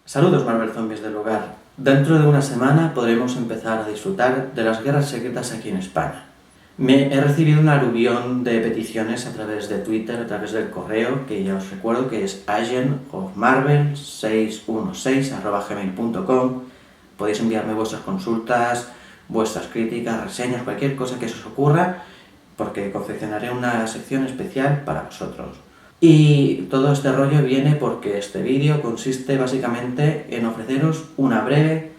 Saludos Marvel Zombies del hogar. Dentro de una semana podremos empezar a disfrutar de las guerras secretas aquí en España. He recibido un aluvión de peticiones a través de Twitter, a través del correo, que ya os recuerdo que es agentofmarvel616@gmail.com. Podéis enviarme vuestras consultas, vuestras críticas, reseñas, cualquier cosa que se os ocurra, porque confeccionaré una sección especial para vosotros. Y todo este rollo viene porque este vídeo consiste básicamente en ofreceros una breve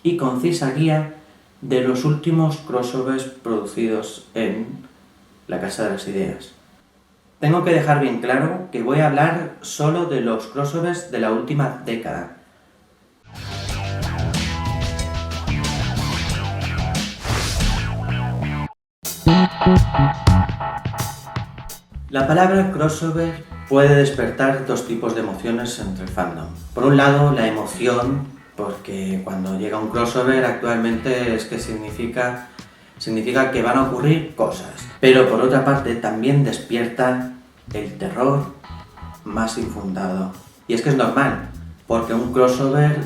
y concisa guía de los últimos crossovers producidos en la Casa de las Ideas. Tengo que dejar bien claro que voy a hablar solo de los crossovers de la última década. La palabra crossover puede despertar dos tipos de emociones entre el fandom. Por un lado, la emoción, porque cuando llega un crossover actualmente es que significa que van a ocurrir cosas. Pero por otra parte también despierta el terror más infundado. Y es que es normal, porque un crossover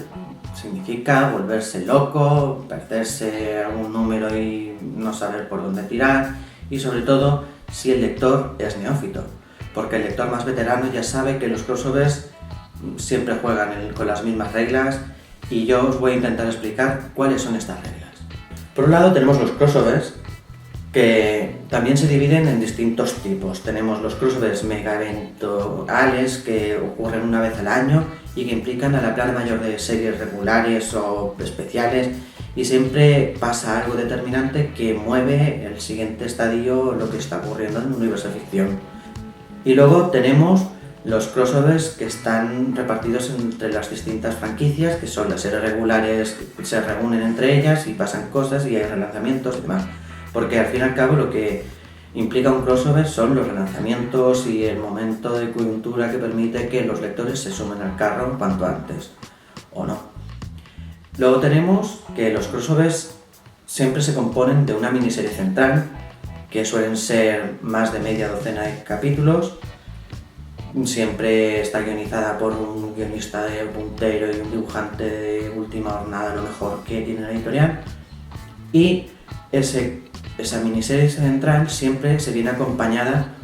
significa volverse loco, perderse algún número y no saber por dónde tirar, y sobre todo si el lector es neófito, porque el lector más veterano ya sabe que los crossovers siempre juegan con las mismas reglas y yo os voy a intentar explicar cuáles son estas reglas. Por un lado tenemos los crossovers, que también se dividen en distintos tipos. Tenemos los crossovers mega eventuales que ocurren una vez al año y que implican a la plana mayor de series regulares o especiales, y siempre pasa algo determinante que mueve el siguiente estadio lo que está ocurriendo en el universo de ficción. Y luego tenemos los crossovers que están repartidos entre las distintas franquicias, que son las series regulares, se reúnen entre ellas y pasan cosas y hay relanzamientos y demás. Porque al fin y al cabo lo que implica un crossover son los relanzamientos y el momento de coyuntura que permite que los lectores se sumen al carro cuanto antes, o no. Luego tenemos que los crossovers siempre se componen de una miniserie central, que suelen ser más de media docena de capítulos. Siempre está guionizada por un guionista de puntero y un dibujante de última jornada, lo mejor que tiene la editorial. Y esa miniserie central siempre se viene acompañada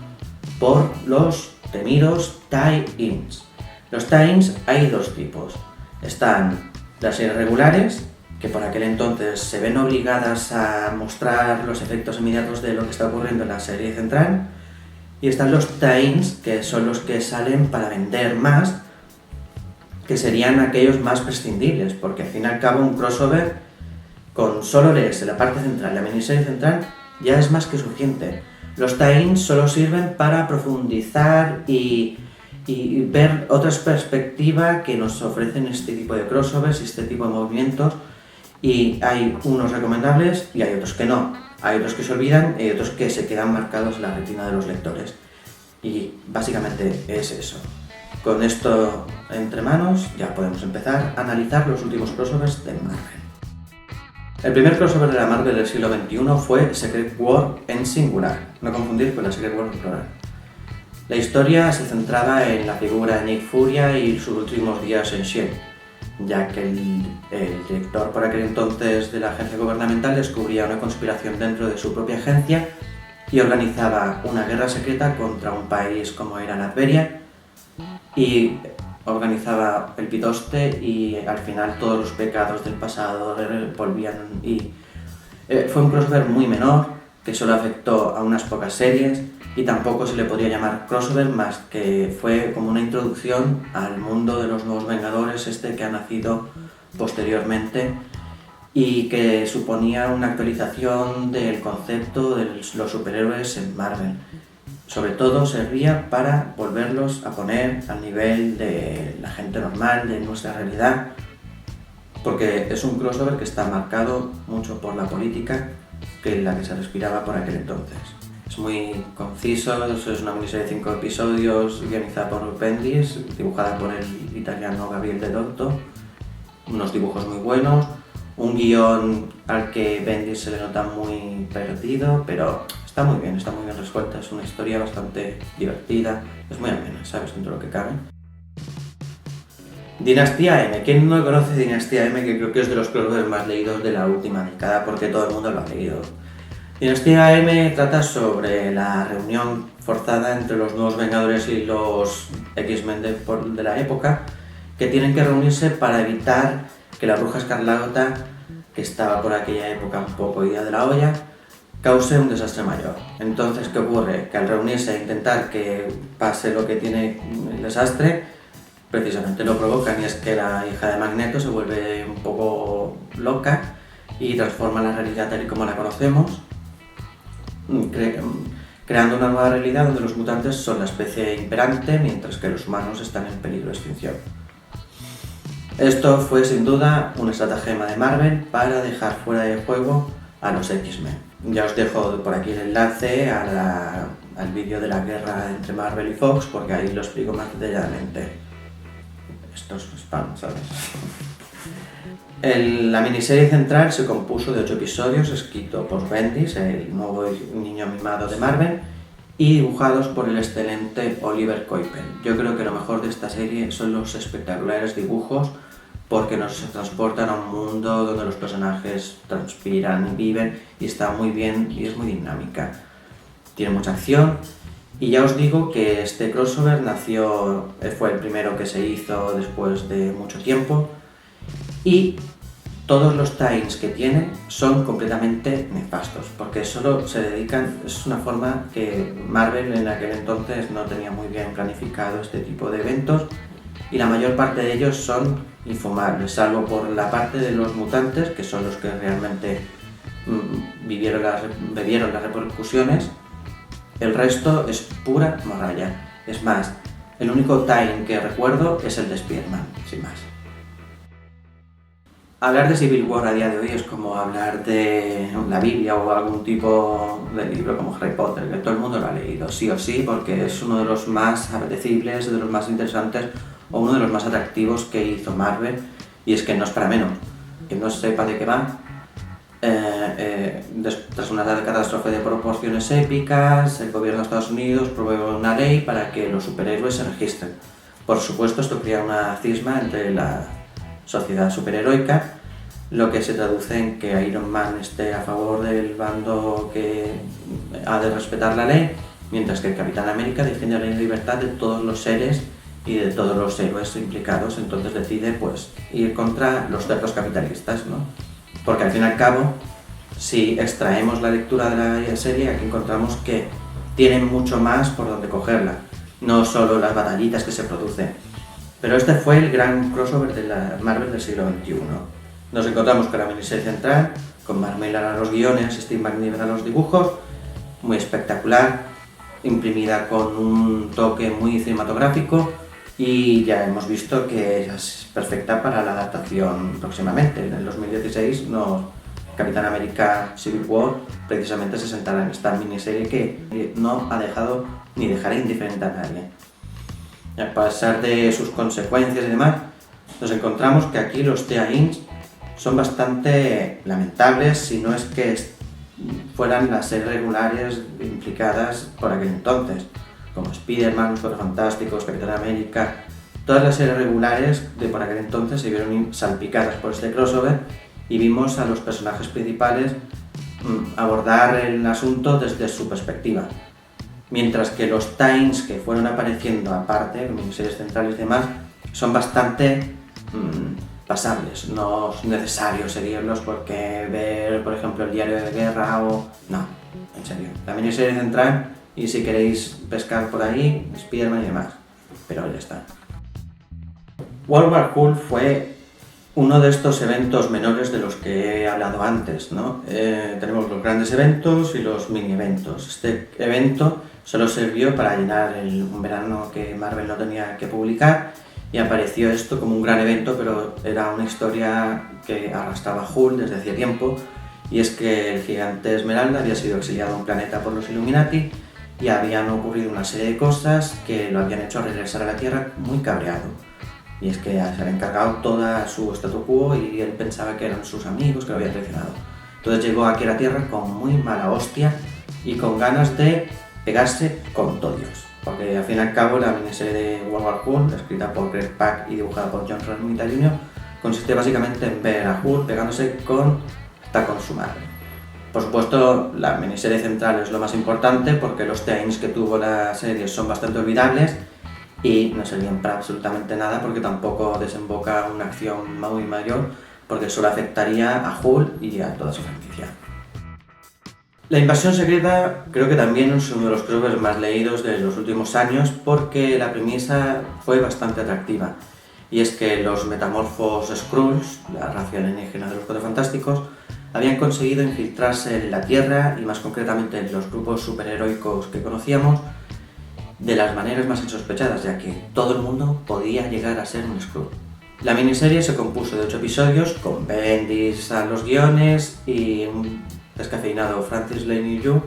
por los temidos tie-ins. Los tie-ins hay dos tipos. Están las series regulares, que por aquel entonces se ven obligadas a mostrar los efectos inmediatos de lo que está ocurriendo en la serie central, y están los tie-ins, que son los que salen para vender más, que serían aquellos más prescindibles, porque al fin y al cabo un crossover, con solo leerse la parte central, la miniserie central, ya es más que suficiente. Los tie-ins solo sirven para profundizar y ver otras perspectivas que nos ofrecen este tipo de crossovers y este tipo de movimientos, y hay unos recomendables y hay otros que no. Hay otros que se olvidan y hay otros que se quedan marcados en la retina de los lectores. Y básicamente es eso. Con esto entre manos ya podemos empezar a analizar los últimos crossovers de Marvel. El primer crossover de la Marvel del siglo XXI fue Secret War en singular, no confundir con la Secret War en plural. La historia se centraba en la figura de Nick Furia y sus últimos días en S.H.I.E.L.D., ya que el director por aquel entonces de la agencia gubernamental descubría una conspiración dentro de su propia agencia y organizaba una guerra secreta contra un país como era Latveria, y organizaba el pitoste y al final todos los pecados del pasado volvían. Y fue un crossover muy menor que solo afectó a unas pocas series y tampoco se le podría llamar crossover más que fue como una introducción al mundo de los nuevos Vengadores que ha nacido posteriormente y que suponía una actualización del concepto de los superhéroes en Marvel. Sobre todo servía para volverlos a poner al nivel de la gente normal, de nuestra realidad, porque es un crossover que está marcado mucho por la política que la que se respiraba por aquel entonces. Es muy conciso, es una miniserie de 5 episodios guionizada por Bendis, dibujada por el italiano Gabriel De Dotto, unos dibujos muy buenos, un guión al que Bendis se le nota muy perdido, pero está muy bien resuelta, es una historia bastante divertida, es muy amena, ¿sabes?, dentro de lo que cabe. Dinastía M. ¿Quién no conoce Dinastía M? Que creo que es de los crossovers más leídos de la última década, porque todo el mundo lo ha leído. Dinastía M trata sobre la reunión forzada entre los nuevos Vengadores y los X-Men de la época, que tienen que reunirse para evitar que la Bruja Escarlata, que estaba por aquella época un poco ida de la olla, cause un desastre mayor. Entonces, ¿qué ocurre? Que al reunirse e intentar que pase lo que tiene el desastre, precisamente lo provocan, y es que la hija de Magneto se vuelve un poco loca y transforma la realidad tal y como la conocemos, creando una nueva realidad donde los mutantes son la especie imperante, mientras que los humanos están en peligro de extinción. Esto fue sin duda un estratagema de Marvel para dejar fuera de juego a los X-Men. Ya os dejo por aquí el enlace al vídeo de la guerra entre Marvel y Fox, porque ahí lo explico más detalladamente. Esto es spam, ¿sabes? La miniserie central se compuso de 8 episodios, escrito por Bendis, el nuevo niño mimado de Marvel, y dibujados por el excelente Oliver Coipel. Yo creo que lo mejor de esta serie son los espectaculares dibujos, porque nos transportan a un mundo donde los personajes transpiran y viven, y está muy bien y es muy dinámica. Tiene mucha acción, y ya os digo que este crossover fue el primero que se hizo después de mucho tiempo, y todos los tie-ins que tiene son completamente nefastos, porque solo se dedican, es una forma que Marvel en aquel entonces no tenía muy bien planificado este tipo de eventos, y la mayor parte de ellos son infumables, salvo por la parte de los mutantes, que son los que realmente bebieron las repercusiones. El resto es pura morralla. Es más, el único tie-in que recuerdo es el de Spider-Man, sin más. Hablar de Civil War a día de hoy es como hablar de la Biblia o algún tipo de libro como Harry Potter, que todo el mundo lo ha leído, sí o sí, porque es uno de los más apetecibles, de los más interesantes o uno de los más atractivos que hizo Marvel, y es que no es para menos. Que no sepa de qué va, tras una catástrofe de proporciones épicas, el gobierno de Estados Unidos promueve una ley para que los superhéroes se registren. Por supuesto, esto crea una cisma entre la sociedad superheroica, lo que se traduce en que Iron Man esté a favor del bando que ha de respetar la ley, mientras que el Capitán América defiende la libertad de todos los seres y de todos los héroes implicados. Entonces decide pues ir contra los cerdos capitalistas, ¿no? Porque al fin y al cabo, si extraemos la lectura de la serie, aquí encontramos que tienen mucho más por donde cogerla, no solo las batallitas que se producen. Pero este fue el gran crossover de la Marvel del siglo XXI. Nos encontramos con la miniserie central, con Mark Millar a los guiones, Steve McNiven a los dibujos, muy espectacular, imprimida con un toque muy cinematográfico, y ya hemos visto que es perfecta para la adaptación próximamente. En el 2016 Capitán América Civil War precisamente se sentará en esta miniserie que no ha dejado ni dejará indiferente a nadie. A pesar de sus consecuencias y demás, nos encontramos que aquí los tie-ins son bastante lamentables, si no es que fueran las series regulares implicadas por aquel entonces, como Spider-Man, Los Cuatro Fantásticos, Capitán América. Todas las series regulares de por aquel entonces se vieron salpicadas por este crossover, y vimos a los personajes principales abordar el asunto desde su perspectiva. Mientras que los tie-ins que fueron apareciendo aparte, miniseries centrales y demás, son bastante pasables. No es necesario seguirlos porque ver, por ejemplo, el Diario de Guerra o... No, en serio. La miniserie central, y si queréis pescar por ahí, Spider-Man y demás. Pero ya está. World War Hulk fue uno de estos eventos menores de los que he hablado antes, ¿no? Tenemos los grandes eventos y los mini eventos. Este evento solo sirvió para llenar un verano que Marvel no tenía que publicar, y apareció esto como un gran evento, pero era una historia que arrastraba a Hulk desde hacía tiempo, y es que el gigante Esmeralda había sido exiliado a un planeta por los Illuminati, y habían ocurrido una serie de cosas que lo habían hecho regresar a la Tierra muy cabreado. Y es que se había encargado toda su statu quo y él pensaba que eran sus amigos que lo habían traicionado. Entonces llegó aquí a la Tierra con muy mala hostia y con ganas de pegarse con todo Dios. porque al fin y al cabo la miniserie de World War Hulk, escrita por Greg Pak y dibujada por John Romita Jr., consiste básicamente en ver a Hulk pegándose con su madre. Por supuesto, la miniserie central es lo más importante porque los tie-ins que tuvo la serie son bastante olvidables y no servían para absolutamente nada porque tampoco desemboca una acción muy mayor, porque solo afectaría a Hulk y a toda su franquicia. La Invasión Secreta creo que también es uno de los crossovers más leídos de los últimos años porque la premisa fue bastante atractiva. Y es que los metamorfos Skrulls, la raza alienígena de los Cuatro Fantásticos, habían conseguido infiltrarse en la Tierra y más concretamente en los grupos superheroicos que conocíamos de las maneras más insospechadas, ya que todo el mundo podía llegar a ser un Skrull. La miniserie se compuso de 8 episodios con Bendis a los guiones y un descafeinado Francis Lane Yu.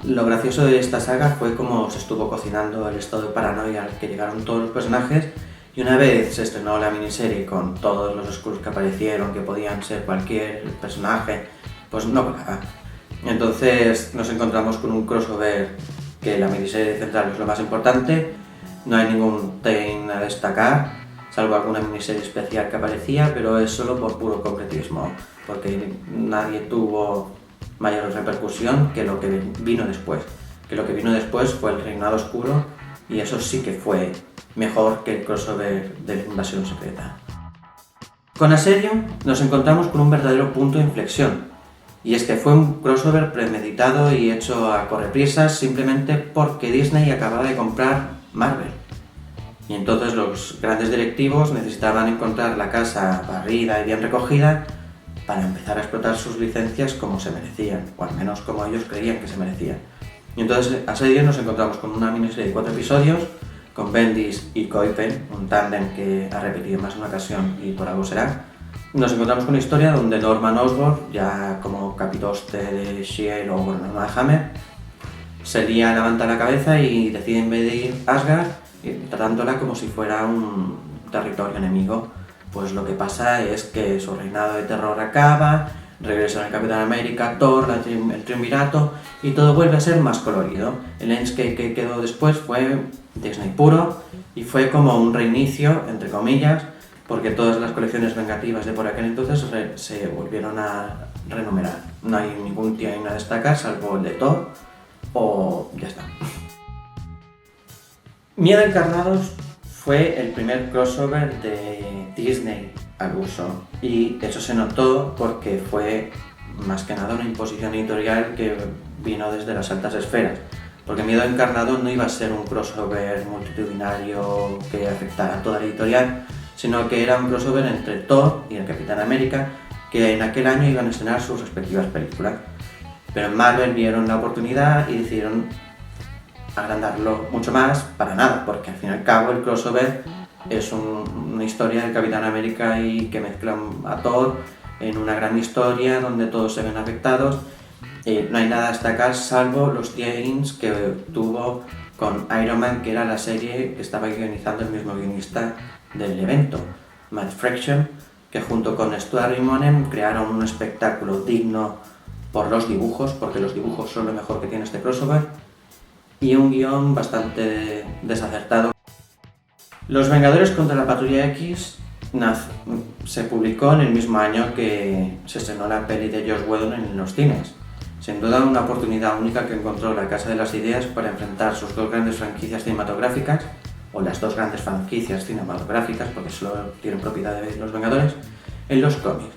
Lo gracioso de esta saga fue cómo se estuvo cocinando el estado de paranoia al que llegaron todos los personajes, y una vez se estrenó la miniserie con todos los Skrulls que aparecieron, que podían ser cualquier personaje, pues no colaba. Entonces nos encontramos con un crossover que la miniserie central es lo más importante, no hay ningún tie-in a destacar, salvo alguna miniserie especial que aparecía, pero es solo por puro concretismo, porque nadie tuvo mayor repercusión que lo que vino después. Que lo que vino después fue el Reinado Oscuro, y eso sí que fue mejor que el crossover de la Invasión Secreta. Con Aserion nos encontramos con un verdadero punto de inflexión, y es que fue un crossover premeditado y hecho a correprisas simplemente porque Disney acababa de comprar Marvel. Y entonces los grandes directivos necesitaban encontrar la casa barrida y bien recogida para empezar a explotar sus licencias como se merecían, o al menos como ellos creían que se merecían. Y entonces a Aserion nos encontramos con una miniserie de 4 episodios, con Bendis y Coipen, un tándem que ha repetido más de una ocasión y por algo será. Nos encontramos con una historia donde Norman Osborn, ya como capitoste de S.H.I.E.L.D. o Gobernador de Hammer, se levanta la cabeza y decide invadir Asgard, tratándola como si fuera un territorio enemigo. Pues lo que pasa es que su reinado de terror acaba, regresan el Capitán América, Thor, el Triunvirato, y todo vuelve a ser más colorido. El landscape que quedó después fue Disney puro y fue como un reinicio, entre comillas, porque todas las colecciones vengativas de por aquel entonces se volvieron a renumerar. No hay ningún tie-in a destacar salvo el de Thor, o ya está. Miedo Encarnados fue el primer crossover de Disney al uso, y eso se notó porque fue más que nada una imposición editorial que vino desde las altas esferas, porque Miedo Encarnado no iba a ser un crossover multitudinario que afectara a toda la editorial, sino que era un crossover entre Thor y el Capitán América, que en aquel año iban a estrenar sus respectivas películas. Pero en Marvel vieron la oportunidad y decidieron agrandarlo mucho más para nada, porque al fin y al cabo el crossover es una historia del Capitán América y que mezclan a Thor en una gran historia donde todos se ven afectados. No hay nada a destacar salvo los tie-ins que tuvo con Iron Man, que era la serie que estaba guionizando el mismo guionista del evento, Matt Fraction, que junto con Stuart Immonen crearon un espectáculo digno por los dibujos, porque los dibujos son lo mejor que tiene este crossover, y un guión bastante desacertado. Los Vengadores contra la Patrulla X se publicó en el mismo año que se estrenó la peli de Joss Whedon en los cines. Sin duda una oportunidad única que encontró la Casa de las Ideas para enfrentar sus dos grandes franquicias cinematográficas, o las dos grandes franquicias cinematográficas, porque solo tienen propiedad de los Vengadores, en los cómics.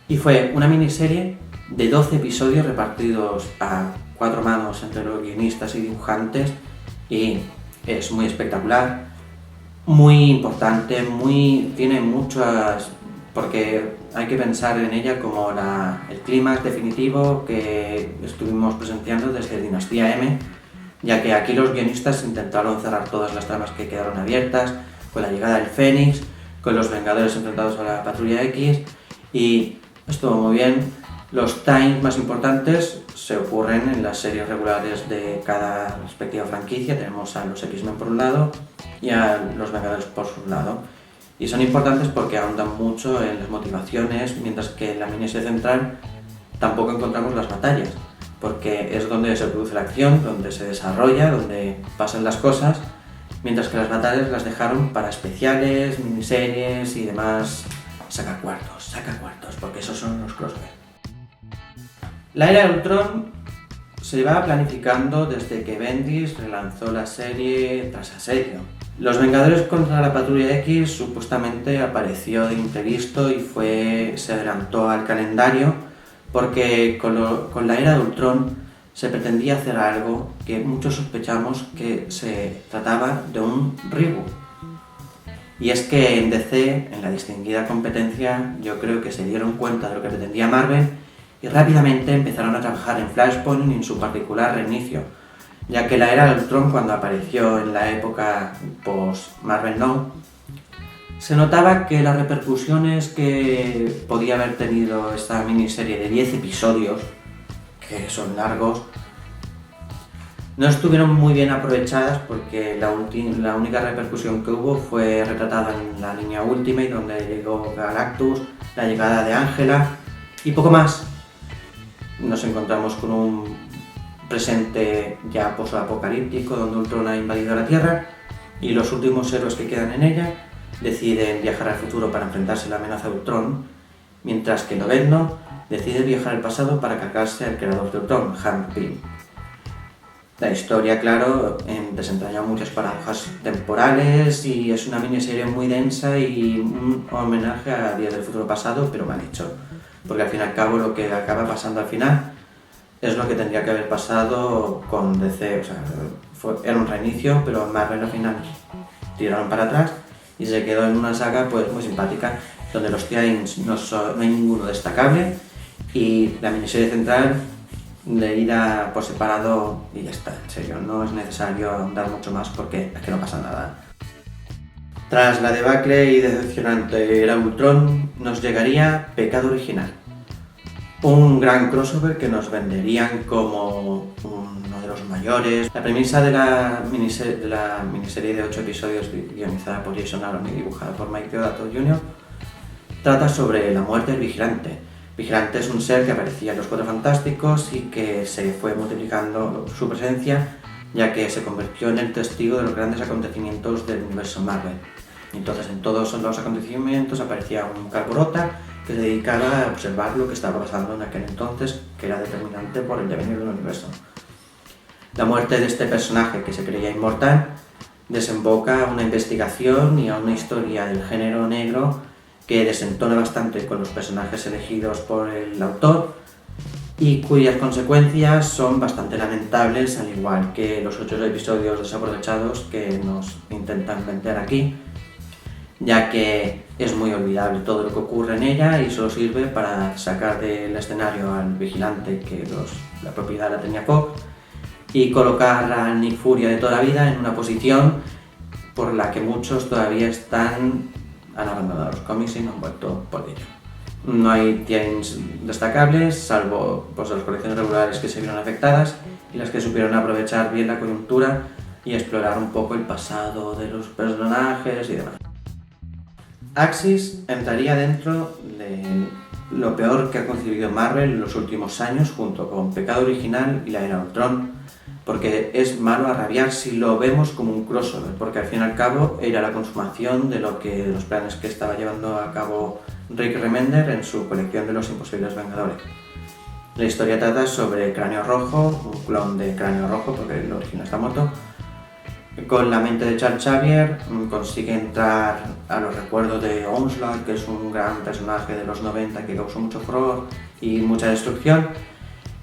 Y fue una miniserie de 12 episodios repartidos a 4 manos entre los guionistas y dibujantes, y es muy espectacular, muy importante, tiene muchas, porque hay que pensar en ella como el clímax definitivo que estuvimos presenciando desde Dinastía M, ya que aquí los guionistas intentaron cerrar todas las tramas que quedaron abiertas, con la llegada del Fénix, con los Vengadores enfrentados a la Patrulla X, y estuvo muy bien. Los times más importantes se ocurren en las series regulares de cada respectiva franquicia. Tenemos a los X-Men por un lado y a los Vengadores por su lado. Y son importantes porque ahondan mucho en las motivaciones, mientras que en la miniserie central tampoco encontramos las batallas. porque es donde se produce la acción, donde se desarrolla, donde pasan las cosas, mientras que las batallas las dejaron para especiales, miniseries y demás sacacuartos, porque esos son los crossovers. La era de Ultron se llevaba planificando desde que Bendis relanzó la serie tras asedio. Los Vengadores contra la Patrulla X supuestamente apareció de imprevisto y se adelantó al calendario porque con la era de Ultron se pretendía hacer algo que muchos sospechamos que se trataba de un reboot. Y es que en DC, en la distinguida competencia, yo creo que se dieron cuenta de lo que pretendía Marvel y rápidamente empezaron a trabajar en Flashpoint y en su particular reinicio, ya que la era de Ultron, cuando apareció en la época post-Marvel Now, se notaba que las repercusiones que podía haber tenido esta miniserie de 10 episodios, que son largos, no estuvieron muy bien aprovechadas porque la única repercusión que hubo fue retratada en la línea Ultimate, donde llegó Galactus, la llegada de Ángela y poco más. Nos encontramos con un presente ya post-apocalíptico, donde Ultron ha invadido la Tierra y los últimos héroes que quedan en ella deciden viajar al futuro para enfrentarse a la amenaza de Ultron, mientras que Lobezno decide viajar al pasado para cargarse al creador de Ultron, Hank Pym. La historia, claro, desentraña muchas paradojas temporales y es una miniserie muy densa y un homenaje a Días del Futuro Pasado, pero mal hecho. Porque al fin y al cabo lo que acaba pasando al final es lo que tendría que haber pasado con DC. O sea, era un reinicio, pero Marvel al final tiraron para atrás y se quedó en una saga pues muy simpática, donde los Titans no hay ninguno destacable y la miniserie central de ir por separado y ya está. En serio, no es necesario dar mucho más porque es que no pasa nada. Tras la debacle y decepcionante era Ultron, nos llegaría Pecado Original, un gran crossover que nos venderían como uno de los mayores. La premisa de la miniserie de 8 episodios guionizada por Jason Aaron y dibujada por Mike Deodato Jr. trata sobre la muerte del Vigilante. Vigilante es un ser que aparecía en los Cuatro Fantásticos y que se fue multiplicando su presencia, ya que se convirtió en el testigo de los grandes acontecimientos del universo Marvel. Entonces, en todos los acontecimientos aparecía un Calborota que se dedicaba a observar lo que estaba pasando en aquel entonces, que era determinante por el devenir del universo. La muerte de este personaje, que se creía inmortal, desemboca a una investigación y a una historia del género negro que desentona bastante con los personajes elegidos por el autor y cuyas consecuencias son bastante lamentables, al igual que los 8 episodios desaprovechados que nos intentan vender aquí, ya que es muy olvidable todo lo que ocurre en ella y solo sirve para sacar del escenario al Vigilante, que la propiedad la tenía Cobb, y colocar a Nick Furia de toda la vida en una posición por la que muchos todavía han abandonado los cómics y no han vuelto por ello. No hay teams destacables, salvo las colecciones regulares que se vieron afectadas y las que supieron aprovechar bien la coyuntura y explorar un poco el pasado de los personajes y demás. Axis entraría dentro de lo peor que ha concebido Marvel en los últimos años, junto con Pecado Original y la Era de Ultron, porque es malo a rabiar si lo vemos como un crossover, porque al fin y al cabo era la consumación de los planes que estaba llevando a cabo Rick Remender en su colección de los Imposibles Vengadores. La historia trata sobre Cráneo Rojo, un clon de Cráneo Rojo, porque el original está muerto. Con la mente de Charles Xavier consigue entrar a los recuerdos de Onslaught, que es un gran personaje de los 90 que causó mucho furor y mucha destrucción,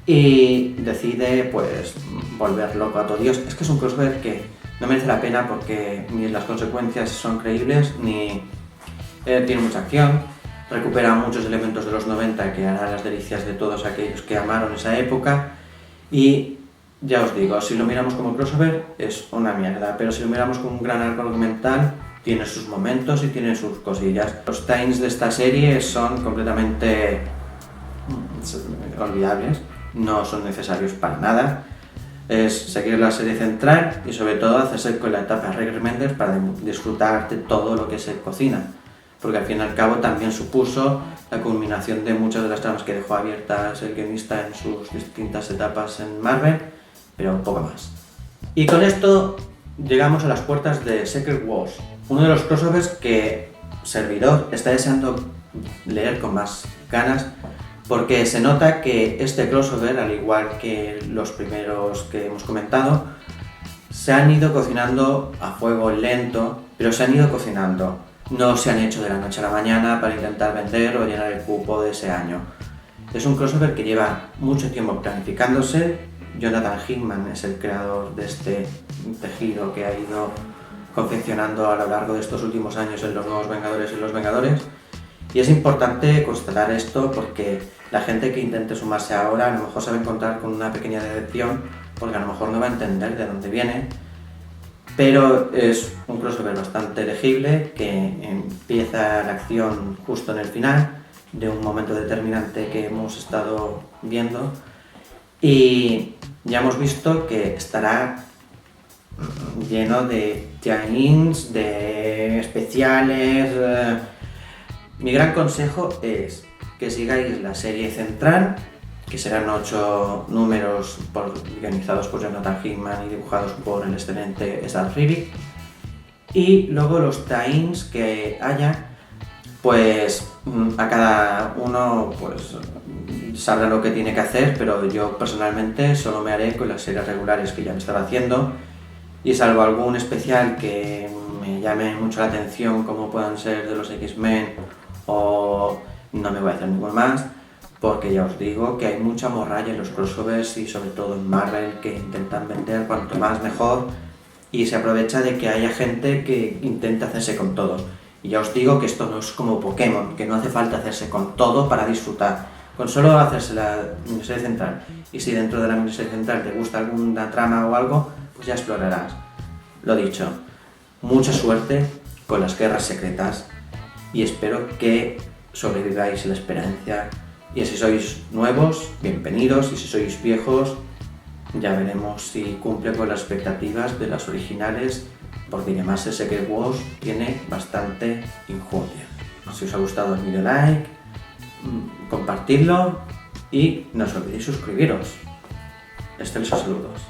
y decide pues volver loco a todo Dios. Es que es un crossover que no merece la pena porque ni las consecuencias son creíbles ni tiene mucha acción. Recupera muchos elementos de los 90 que hará las delicias de todos aquellos que amaron esa época, y ya os digo, si lo miramos como crossover es una mierda, pero si lo miramos como un gran arco argumental tiene sus momentos y tiene sus cosillas. Los times de esta serie son completamente olvidables, no son necesarios para nada. Es seguir la serie central y sobre todo hacerse con la etapa Rick Remender para disfrutar de todo lo que se cocina, porque al fin y al cabo también supuso la culminación de muchas de las tramas que dejó abiertas el guionista en sus distintas etapas en Marvel, pero poco más. Y con esto llegamos a las puertas de Secret Wars, uno de los crossovers que servidor está deseando leer con más ganas, porque se nota que este crossover, al igual que los primeros que hemos comentado, se han ido cocinando a fuego lento, pero se han ido cocinando. No se han hecho de la noche a la mañana para intentar vender o llenar el cupo de ese año. Es un crossover que lleva mucho tiempo planificándose. Jonathan Hickman es el creador de este tejido que ha ido confeccionando a lo largo de estos últimos años en los Nuevos Vengadores y los Vengadores. Y es importante constatar esto porque la gente que intente sumarse ahora a lo mejor se va a encontrar con una pequeña decepción, porque a lo mejor no va a entender de dónde viene, pero es un crossover bastante legible que empieza la acción justo en el final de un momento determinante que hemos estado viendo, y ya hemos visto que estará lleno de tie-ins, de especiales. Mi gran consejo es que sigáis la serie central, que serán 8 números guionizados por Jonathan Hickman y dibujados por el excelente Stan Ribic, y luego los tie-ins que haya, pues a cada uno pues sabrá lo que tiene que hacer, pero yo personalmente solo me haré con las series regulares que ya me estaba haciendo, y salvo algún especial que me llame mucho la atención, como puedan ser de los X-Men, o no me voy a hacer ninguno más, porque ya os digo que hay mucha morralla en los crossovers y sobre todo en Marvel, que intentan vender cuanto más mejor, y se aprovecha de que haya gente que intenta hacerse con todo. Y ya os digo que esto no es como Pokémon, que no hace falta hacerse con todo para disfrutar. Con solo hacerse la miniserie central, y si dentro de la miniserie central te gusta alguna trama o algo, pues ya explorarás. Lo dicho, mucha suerte con las guerras secretas, y espero que sobreviváis la experiencia. Y si sois nuevos, bienvenidos, y si sois viejos, ya veremos si cumple con las expectativas de las originales, porque llamarse Secret Wars tiene bastante injundia. Si os ha gustado el vídeo, like, compartidlo y no os olvidéis suscribiros. Excelsos saludos.